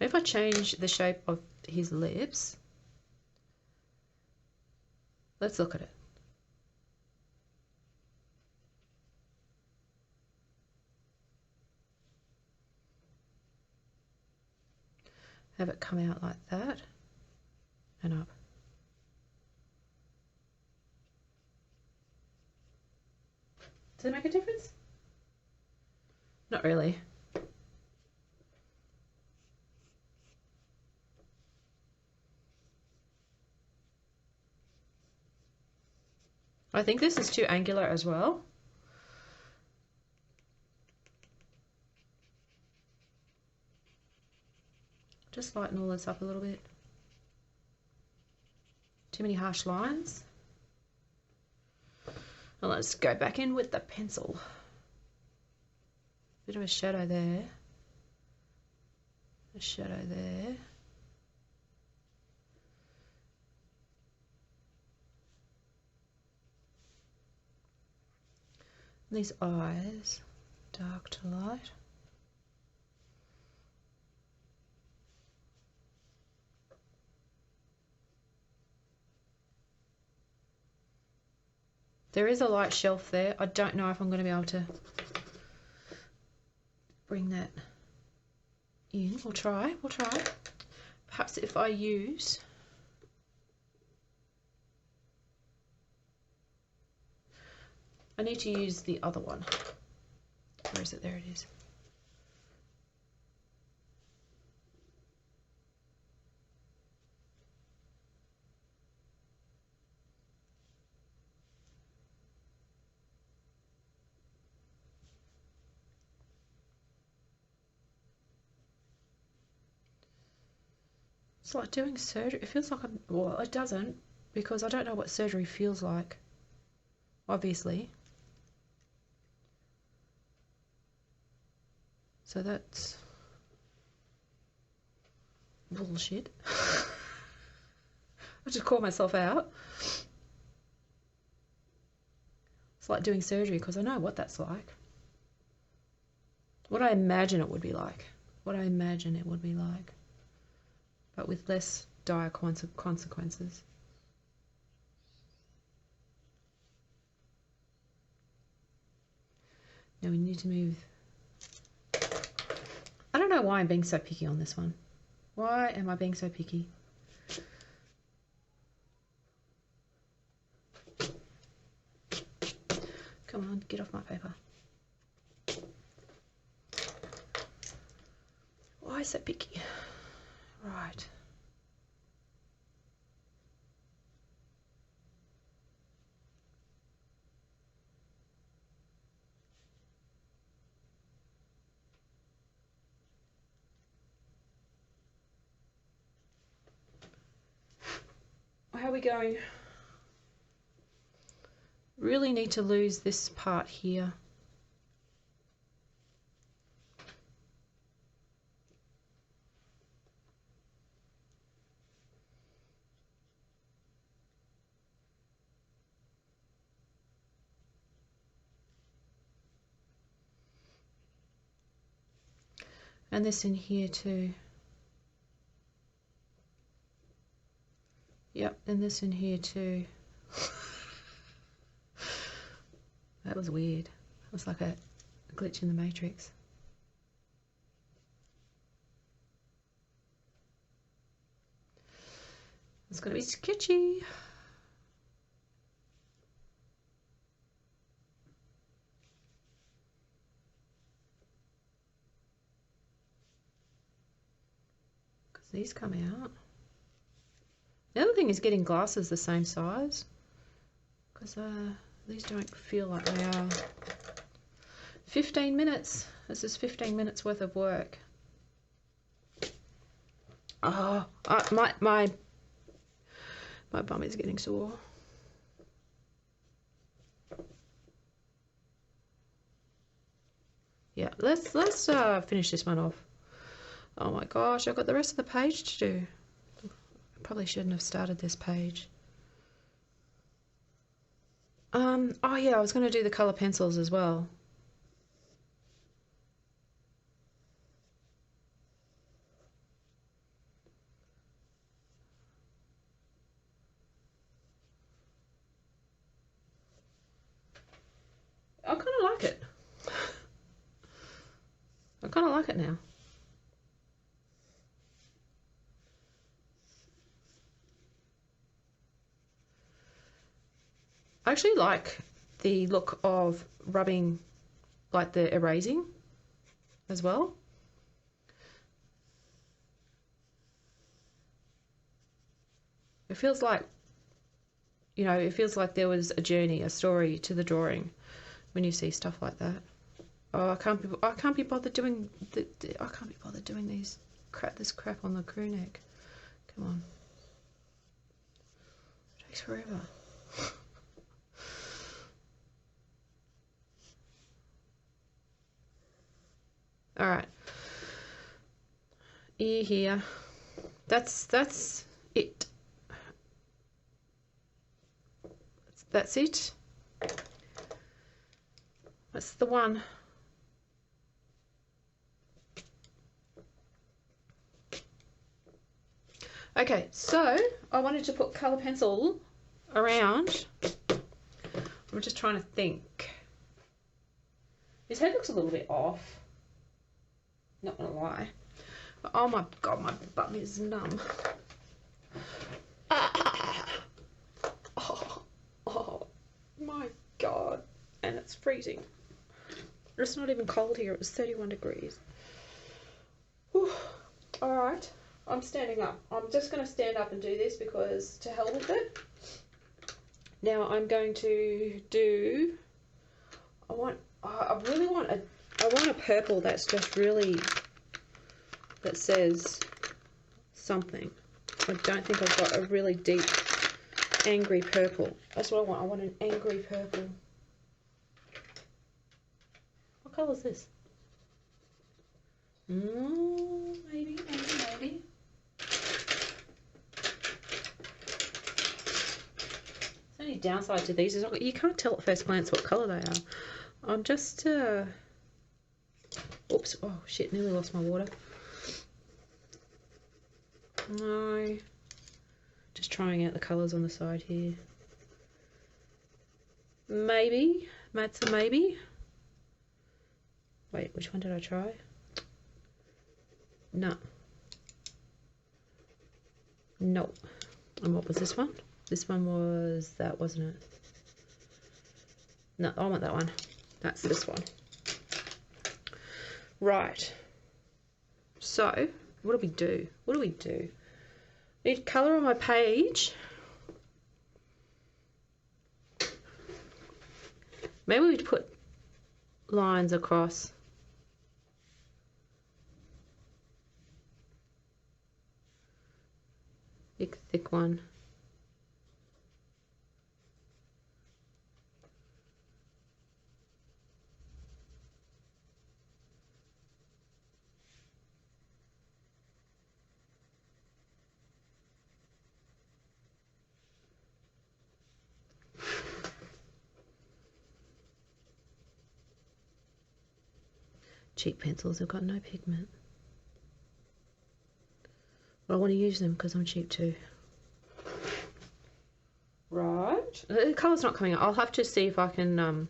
[SPEAKER 1] If I change the shape of his lips, let's look at it. Have it come out like that and up. Does it make a difference? Not really. I think this is too angular as well. Just lighten all this up a little bit. Too many harsh lines. And let's go back in with the pencil. Bit of a shadow there. A shadow there. These eyes, dark to light. There is a light shelf there. I don't know if I'm going to be able to bring that in. We'll try, we'll try. Perhaps if I use I need to use the other one. Where is it? There it is. It's like doing surgery. It feels like well, it doesn't, because I don't know what surgery feels like, obviously. So that's bullshit. I just call myself out. It's like doing surgery because I know what that's like. What I imagine it would be like. What I imagine it would be like. But with less dire consequences. Now we need to move. I don't know why I'm being so picky on this one. Why am I being so picky? Come on, get off my paper. Why so picky? Right. How are we going? Really need to lose this part here. And this in here too. Yep, and this in here too. That was weird. It was like a glitch in the matrix. It's gonna be sketchy. Because these come out. The other thing is getting glasses the same size, because these don't feel like they are. 15 minutes. This is 15 minutes worth of work. Oh, my bum is getting sore. Yeah, let's finish this one off. Oh my gosh, I've got the rest of the page to do. Probably shouldn't have started this page. Oh yeah, I was going to do the colour pencils as well. I kind of like it. I kind of like it now. I actually like the look of rubbing, like the erasing as well. It feels like you know, it feels like there was a journey, a story to the drawing when you see stuff like that. Oh, I can't be bothered doing this crap on the crew neck. Come on. It takes forever. All right. Ear here. That's it. That's it. That's the one. Okay, so I wanted to put colour pencil around. I'm just trying to think. His head looks a little bit off. Not gonna lie. But oh my god, my bum is numb. Oh my god. And it's freezing. It's not even cold here. It was 31 degrees. Alright. I'm standing up. I'm just going to stand up and do this because to hell with it. Now I'm going to do, I want a purple that's just really, that says something. I don't think I've got a really deep angry purple. That's what I want. I want an angry purple. What colour is this? Maybe. The only downside to these is you can't tell at first glance what colour they are. I'm just, oops, oh shit, nearly lost my water. No, just trying out the colours on the side here. Maybe, that's a maybe. Wait, which one did I try? No. No. And what was this one? This one was that, wasn't it? No, I want that one. That's this one. Right. So, what do we do? What do we do? I need colour on my page. Maybe we'd put lines across. Big, thick one. Cheap pencils have got no pigment. But I want to use them because I'm cheap too. Right. The colour's not coming out. I'll have to see if I can,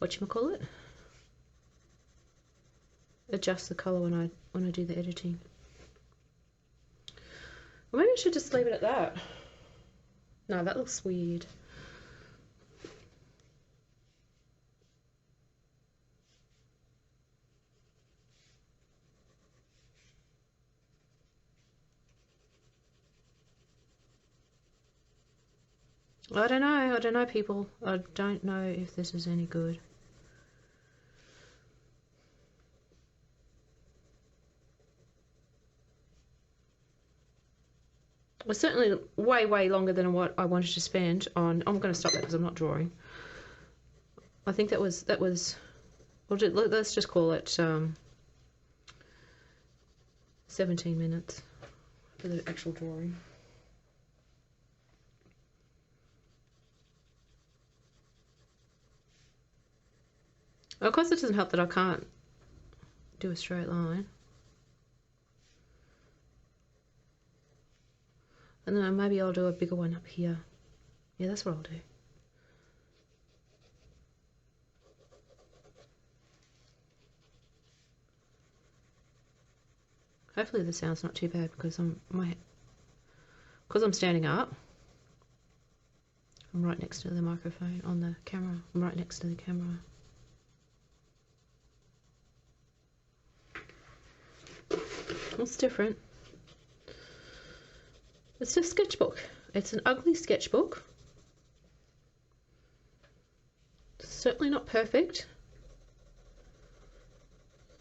[SPEAKER 1] whatchamacallit? Adjust the colour when I do the editing. Or maybe I should just leave it at that. No, that looks weird. I don't know people. I don't know if this is any good. It was certainly way longer than what I wanted to spend on. I'm going to stop that because I'm not drawing. I think that was, let's just call it 17 minutes for the actual drawing. Of course, it doesn't help that I can't do a straight line. And then maybe I'll do a bigger one up here. Yeah, that's what I'll do. Hopefully the sound's not too bad because I'm standing up. I'm right next to the microphone on the camera. I'm right next to the camera. It's different. It's just sketchbook. It's an ugly sketchbook. Certainly not perfect.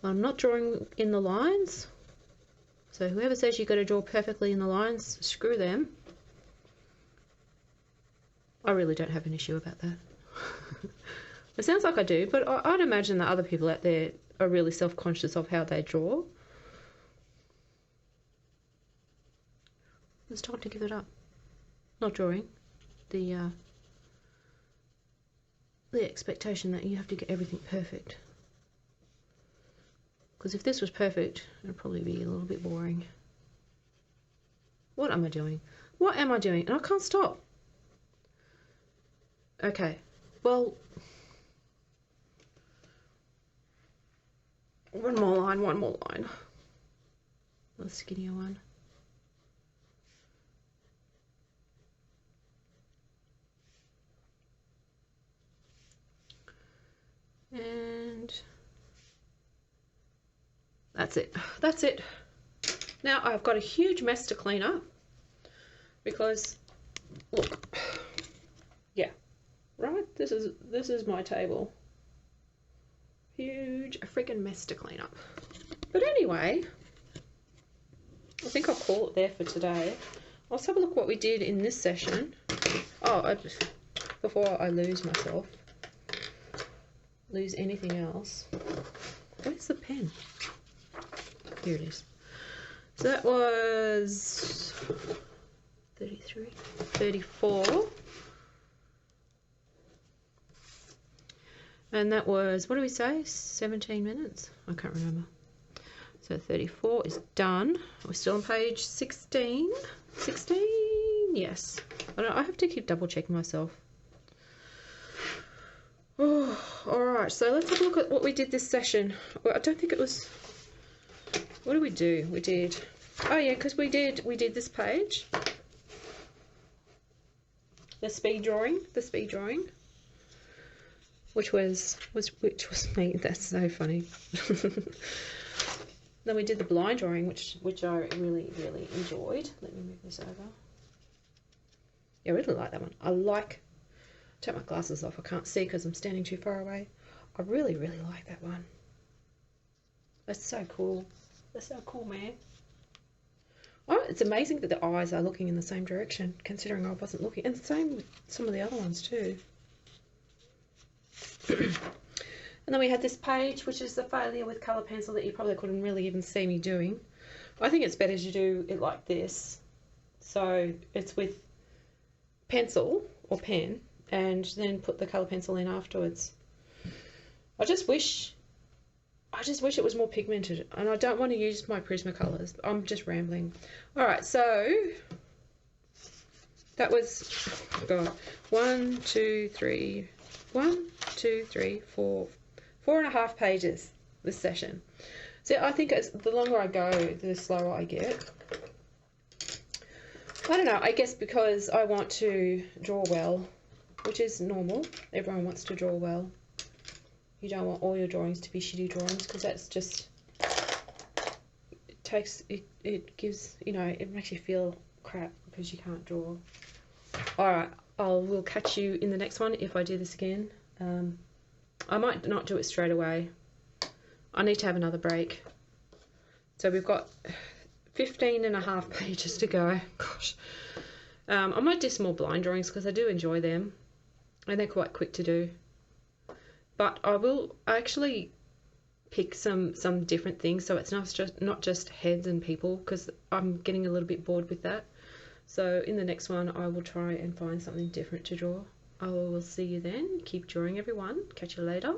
[SPEAKER 1] I'm not drawing in the lines. So whoever says you've got to draw perfectly in the lines, screw them. I really don't have an issue about that. It sounds like I do, but I'd imagine that other people out there are really self-conscious of how they draw. It's time to give it up. Not drawing. The expectation that you have to get everything perfect. Because if this was perfect, it would probably be a little bit boring. What am I doing? What am I doing? And I can't stop. Okay, well, one more line. A skinnier one. And that's it. That's it. Now I've got a huge mess to clean up because, look, yeah, right? This is my table. Huge freaking mess to clean up. But anyway, I think I'll call it there for today. Let's have a look what we did in this session. Oh, before I lose myself. Lose anything else. Where's the pen? Here it is. So that was 33, 34. And that was, what do we say? 17 minutes? I can't remember. So 34 is done. We're still on page 16. 16? Yes. I have to keep double checking myself. Oh, alright, so let's have a look at what we did this session. Well, I don't think it was... What did we do? We did... Oh yeah, because we did this page. The speed drawing. Which was me. That's so funny. Then we did the blind drawing, which I really enjoyed. Let me move this over. Yeah, I really like that one. Take my glasses off. I can't see because I'm standing too far away. I really like that one. That's so cool. That's so cool, man. Oh, it's amazing that the eyes are looking in the same direction, considering I wasn't looking. And the same with some of the other ones too. And then we had this page, which is the failure with colour pencil that you probably couldn't really even see me doing. I think it's better to do it like this. So it's with pencil or pen, and then put the colour pencil in afterwards. I just wish it was more pigmented, and I don't want to use my Prismacolors. I'm just rambling. Alright, so that was, oh God, 1, 2, 3, 4 and a half pages this session. So I think the longer I go, the slower I get. I don't know, I guess because I want to draw well, which is normal. Everyone wants to draw well. You don't want all your drawings to be shitty drawings, because that's just, it gives, you know, it makes you feel crap because you can't draw. Alright, we'll catch you in the next one if I do this again. I might not do it straight away. I need to have another break. So we've got 15 and a half pages to go. Gosh. I might do some more blind drawings because I do enjoy them. And they're quite quick to do. But I will actually pick some different things, so it's not just heads and people, because I'm getting a little bit bored with that. So in the next one I will try and find something different to draw. I will see you then. Keep drawing, everyone. Catch you later.